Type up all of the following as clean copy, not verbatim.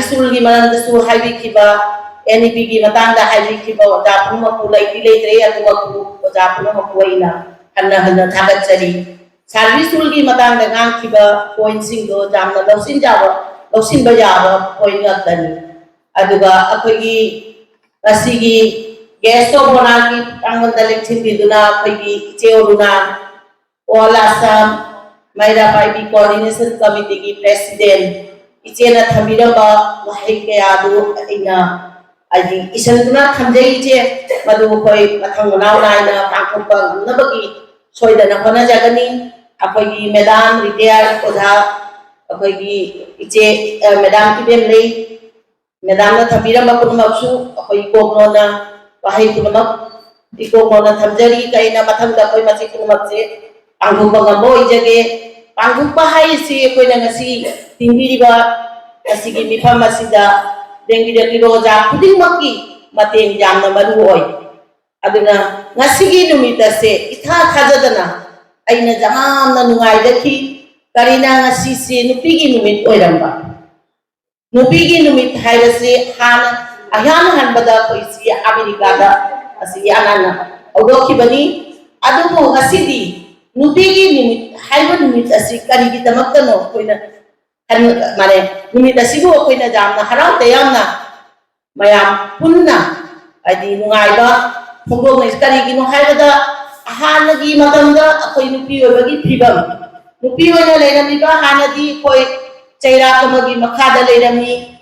sul gi malam da su haibi kiba NEP gi matang da haibi kiba oja pun ma pulai di le tre atu aku oja pun ma puaina hanna thagat chari service sul gi matang da ngang kiba point sing do jamna lausin ba jawa point ngatani aduga akhoi gi asigi gas to bona ki tangon da lechin di duna akhoi gi cheoruna all Assam Maira Pai coordination committee ki president ichena thamiraba wahai kaya do ina aji isanduna thamjai je madu koi mathang nau nai na pangkop nabagi soidana hona jagani akhoi gi madam retired oja akhoi gi iche madam ki bem lei madam na thamiraba kunmaksu akhoi kokno na wahai kunmak ikokno na thamjari kaina mathang da koi machi kunmak je anggu bangabo ijage anggu pahai si koi na ngasi tingbiriba asigi mifam asida dengi roja puding maki mateng jamna maru oi aduna ngasigi numita se itha khajadana aina jamna nungai dakhi karina ngasi se nupigi numit oiramba nupigi numit hairase hana ahyan hanbada koi si America da asigi anana odoki bani adubu ngasidi nupigi numit haiba numit asi kari gi damakno koina mane numit asibu koina jamna harau tayamna mayam punna adi nungaiba phongdong nei kari gi no haibada hanagi matamda akoi nupi obagi phibam nupi oina leirami ba hanadi koi chaira kamagi makhada leirami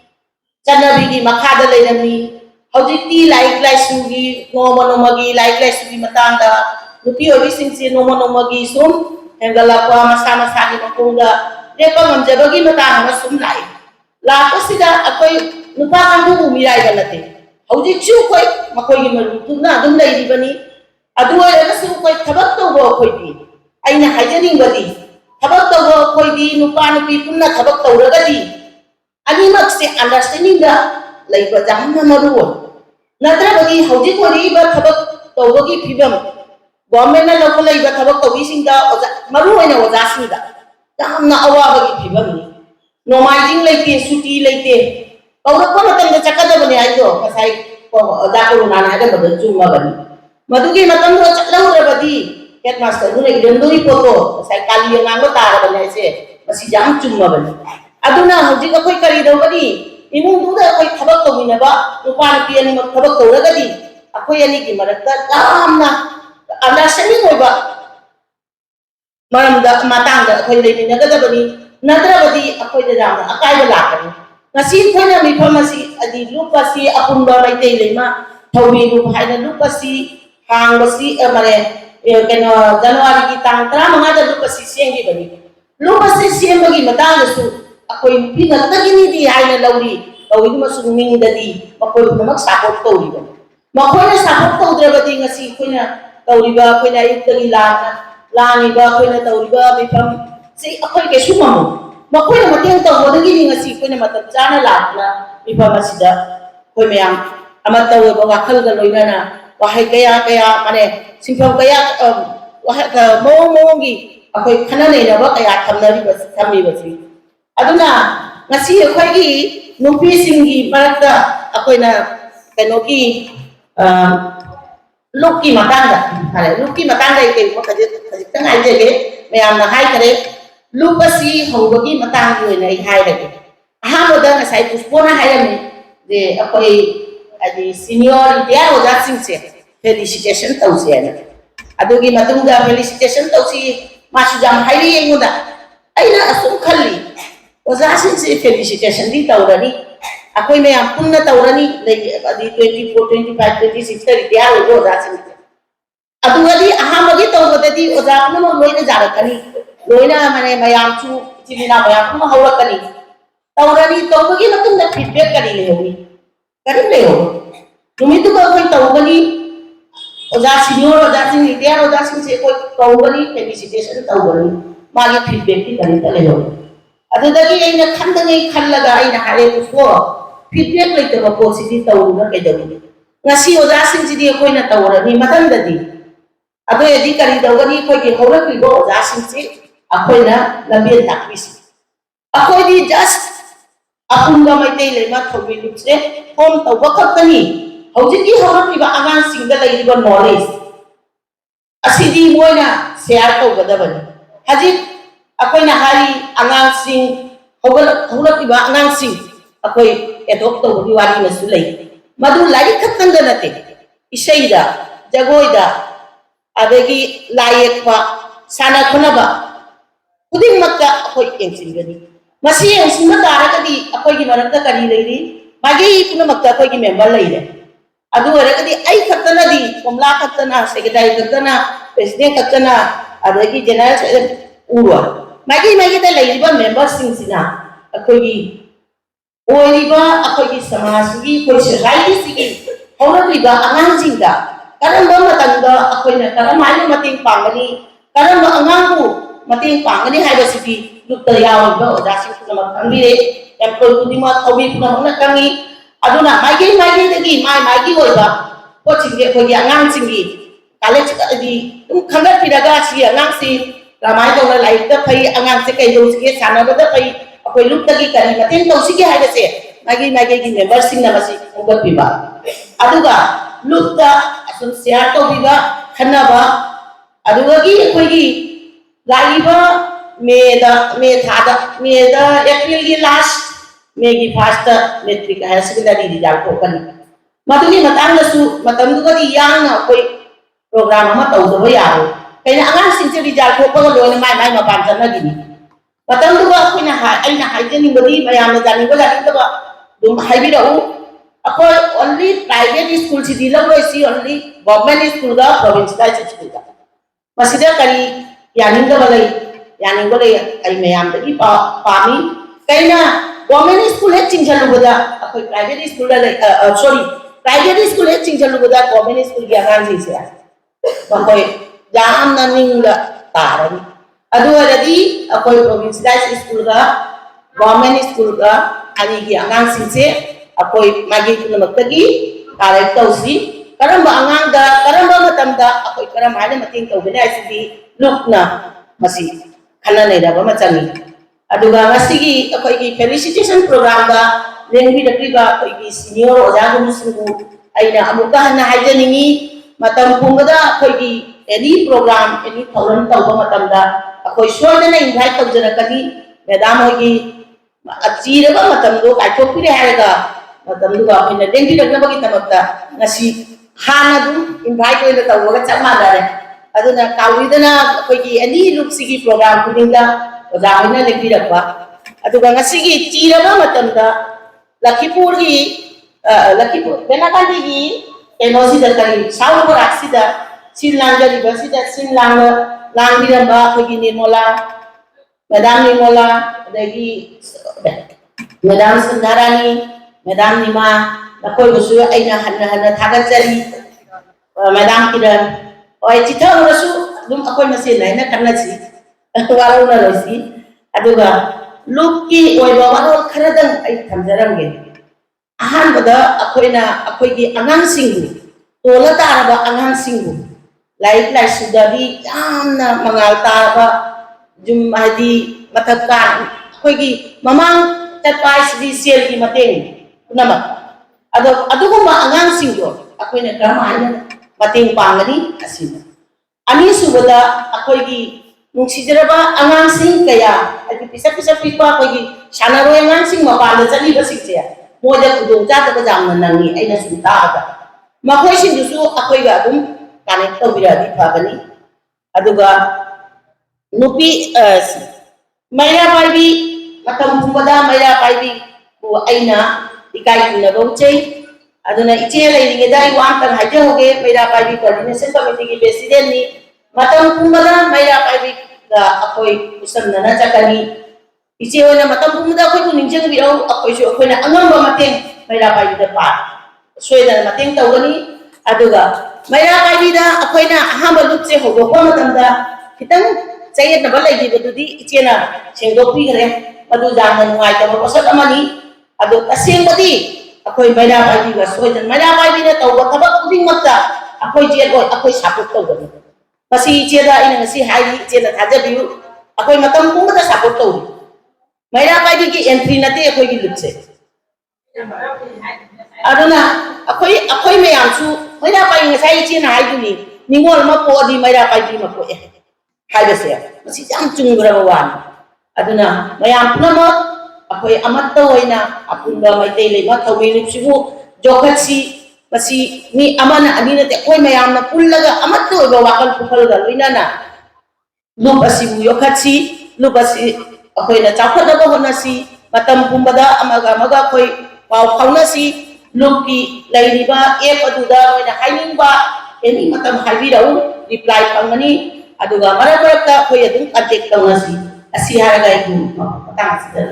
chanabi gi makhada leirami hojiti like sugi nomagi like sugi matanda nupi obi singsi nomagi sum hengala kwa masana sagi makunga depa ngamjabagi matang masum lai la pasida akoi nupa kandu mirai galate hauji chu koi makoi gi marutuna dum lai ribani adu ay su koi thabak to go koi di aina hajani badi thabak to go koi di nupa nupi punna thabak to ragadi ani mak se understanding da lai ba jamna maru natra bagi hauji ko ri ba thabak to bagi phibam government na local iba thabak to bising da maru oina oja sinda jamna awaba gi phibam ni nomaijing leite suti leite kaura ko matam da chakada bani aido kasai ko da ko na na da bad chuma bani madugi matam do chaklau rabadi headmaster dune idenduri poto kasai kali yang ngo tara bani se masi jam chuma bani aduna hoji ko koi kari do bani imung du da koi thabak to mina ba upan pian mak thabak to ragadi akoi ani gi marakta jamna understanding oiba maramda matangda khoi leina gadabani nadrabadi akhoi da jamna akai da lakani ngasi khoina mi pharmacy adi lupasi apunba maitei leima thobi lu haina lupasi hangbasi mare keno January ki tang 15 da lupasi sengi bani lupasi sembagi matangda su akhoi pina tagini di haina lauri tawi ma suming dadi makoi namak support tawri bani makoi support tawdrabadi ngasi khoina tawriba khoina yuktagi lani ba khoina tawriba mifam si akhoi ke sumamu makoina mateng taw bodagi ni ngasi khoina matam chana lakna mifam asida khoi mayam amat taw ba wakhal ga loina na wahai kaya mane simpham kaya wahai ka mongi akhoi khana nei na ba kaya thamnari ba thammi ba si aduna ngasi akhoi gi nupi singi marakta akoina kenoki Luki matanda, Luki matanda itu kaji tengah aja ke, mayam na hai kare, lupasi honggogi matang itu na hai lagi. Aha moda na saya puspona hai lagi, de apa adi senior dia moda singse, felicitation tahu sih na. Adugi matung da felicitation tahu sih masuk jam hari yang moda, aina asum kali, moda singse felicitation di tahu lagi. Aku ini yang punna taurani di 24, 25, 26 tadi dia udah rasin. Adu tadi aha bagi tahu tadi udah aku mau loina jarak kani, loina mana mayam cu cina mayam aku mau hawak kani. Taurani tahu bagi matung dah feedback kani lehomi, kani leho. Tumi tu kalau kau tahu bagi udah senior udah sini dia udah sini saya kau tahu bagi felicitation tahu bagi, magi feedback ni kani leho. Adu tadi ini kan dengan kan laga ini hari itu feedback like the positive tauruna kedawini ngasi odasin jidi koina taurani matandadi ado edi kari dawani koi ki hora ki go odasin si akoina lambian takbisi akoi di just अपुंगा मैते lemma थोबी लुक्से form तौबा खक्तनी हौजिकी हौरक्लिबा आगांसिंगदा लैरिबा knowledge असिदी Moina share तौगदबनी हजिक अखोइना हारी आगांसिंग हौरक्लिबा आगांसिंग अखोइ adopt तौबगी वारी मसु लै मधु like खक्तंग नते इशैदा जगोइदा अदगी लायकवा साना खुनबा खुदिंग मक्का अखोइ केंसिंगनी मसी एंसिंग तारकदी अखोइगी मरक्ता करी Larry मागी पुनमक्ता अखोइगी member लैरे अदु वरकदी आई खक्तनादी कमला खक्तना secretary खक्तना president खक्तना अदगी general उवा मागी मागी दा लैरिबा मेंबर सिंगसिना अखोइगी ओइरिबा अखोइगी समाजगी कोइ सोसाइटी सिगी हौरक्लिबा आगांसिंगदा करम्बा मतंदा अखोइना करमाइना मतेंग पांगनी करम्बा आगांगु मतेंग पांगनी हाइबसिदी लुक्ता यावबा ओजासिंग पुनमक खंबिरे एम्प्लॉय कुदिमा थौबी पुनमकना खंगी अदुना मागी मागी दगी मागी ओइबा कोचिंगे खोगी आगांसिंगी कॉलेज दी तुम खंगत पिरागा सी आगांसि रामाय दौला लाइकदा फै आगांसे कैदौसिगे सानबदा फै अखोइ लुक्तगी करी मतेंग तौसिगे हाइबसे मागी मागी की मेंबरसिंग नमसि उगपिबा अदुगा लुक्ता असुम शेयर तौबिबा खन्नबा अदुगगी अखोइगी लाइबा मेदा एप्रिल की लास्ट मे की first matric higher secondary result थोकनी मदुगी मतंगसु मतंगदी यांगना कोई प्रोग्राम अमा तौदबा यारो कैना आगांसिंचे रिजल्ट थोपगा लोयना माय माय मपान चनगिनी मतंगदुगा अखोइना आइना हाइजनिंगबदी मयामना जानिंगबा दुम हाइबिराउ अखोइ ओनली प्राइवेट स्कूल सिदी लवरोइसी ओनली गवर्नमेंट स्कूल दा प्रोविंशियल स्कूल दा मसिदा करी यानिंगबा लई यानिंगबा लई आई मयामदगी पामी कैना गवर्नमेंट स्कूल है चिंगलुबदा अखोइ प्राइवेट स्कूल दा सॉरी प्राइवेट स्कूल है चिंगलुबदा गवर्नमेंट स्कूल की आगांसिंसे अखोइ यामना निंगदा तारनी अदुवरदी अखोइ प्रोविंशियल स्कूल दा गवर्नमेंट स्कूल दा अनि की आगांसिंसे अखोइ मागी पुनमक्तगी कारक तौसी करम्बा आगांगदा करम्बा मतमदा अखोइ करमाइना मतेंग तौबने आइसिदी लुकना मसी खन्ना लेरबा मचंगी अदुगा मसिगी अखोइगी फेलिसिटेशन प्रोग्राम दा लेंबी रक्रिबा अखोइगी सीनियर ओजागुरुसिंगु आइना अमुका हन्ना हाइजनिंगी मतम पुंगदा अखोइगी एनी प्रोग्राम एनी थौरन तौबा मतमदा अखोइ सोयदना इनवाइट तौजरकनी मैडम होगी अचीरबा मतमदो काइथोपिरे हायगा मतमदुगा अखोइना लेंबी रक्नबगी तमक्ता ngasi hana dum invite oina tawga chamanare aduna kawidana akhoi ani lupsigi program kudinga oja hoina lebirakwa aduga ngasigi chiraba matamda Lakipur Benakandi gi enosi da tari South Aksida Sinlanga University Sinlanga Langbiramba akhoi Nirmola Madam Nirmola adagi Madam Sundarani Madam Nima अखोइ गुसु आइना हन्ना थागतरी madam किरण ओइ चिथा उरसु दुम अखोइ मसे Naina खन्नासी वारौना lossy अदुगा लुककी ओइबा वारो खरदं आइ थमजरंगे अहानबदा अखोइना अखोइगी आगांसिंगु तोला तारबा आगांसिंगु like लाइसुदाबी यामना मंगाल तारबा जुम Hadi मथक्का अखोइगी ममांग तत्पाइसदी cell की मतेंग पुनमक अदुगुम्बा आगांसिंगो अखोइना करमाइना मतेंग पांगनी असिना अनि सुबदा अखोइगी नुंसिजरबा आगांसिंग कया अदि पिसा पिपा अखोइगी सानारोय आगांसिंग मपानदा चलिबसिंगसे मोइदा खुदोंग चादबा जामना नंगी आइना सुतादा मखोइसिंदुसु अखोइगा अदुम कनेक्ट तौबिरादि फाबनी अदुगा नुपी मैरा पाइबी मतम पुंबदा मैरा पाइबी को आइना इकाई नगौचे अदुना इचे लेरिंगेदा इवांतन हाइजहोगे मैरा पाइबी कोऑर्डिनेशन कमिटी की प्रेसिडेंट नि मतम पुंबदा मैरा पाइबी गा अखोइ उसमनना चकनी इचे ओना मतम पुंबदा अखोइ को निंजंग बिरौ अखोइ सु अखोइना अंगंबा मतेंग मैरा पाइबी दा पा सोयदन मतेंग तौगनी अदुगा मैरा पाइबी दा अखोइना अहांबा लुकसे होगोपा मतमदा खितंग चयनबा लैगिबदुदी इचेना सेंगदोपी गरे मदु जाना नुंगाइतबा पसत अमनी अदो तसेंबदी अखोइ मैरा पाइबी गा सोयदन मैरा पाइबी ना तौबा थबक खुदिंगमक्ता अखोइ जेल ओइ अखोइ सपोर्ट तौगनी मसी इचेदा इन ngasi हाइ इचेना थाजबिउ अखोइ मतम पुंगदा सपोर्ट तौरी मैरा पाई की एंट्री नते अखोई की लुट से अदुना अखोई में आंसू मैरा पाई ngasai chi na hai duni ningol ma po di मैरा पाई di ma po e hai bese masi jam chungra wan aduna mayam punama akhoi amatta hoina apunba maitei leima thawi nupsibu jokhasi masi mi amana anina te khoi mayam na pullaga amatta hoiba wakal pukhalga loina na lup asibu yokhasi lup asi akhoi na chawkhadaba honasi matam pumbada amaga khoi pau khaunasi lup ki lairiba app aduda hoina hainingba eni matam haibirau reply phangani aduga marakta khoi adum contact tawnasi asi haraga iku matang sida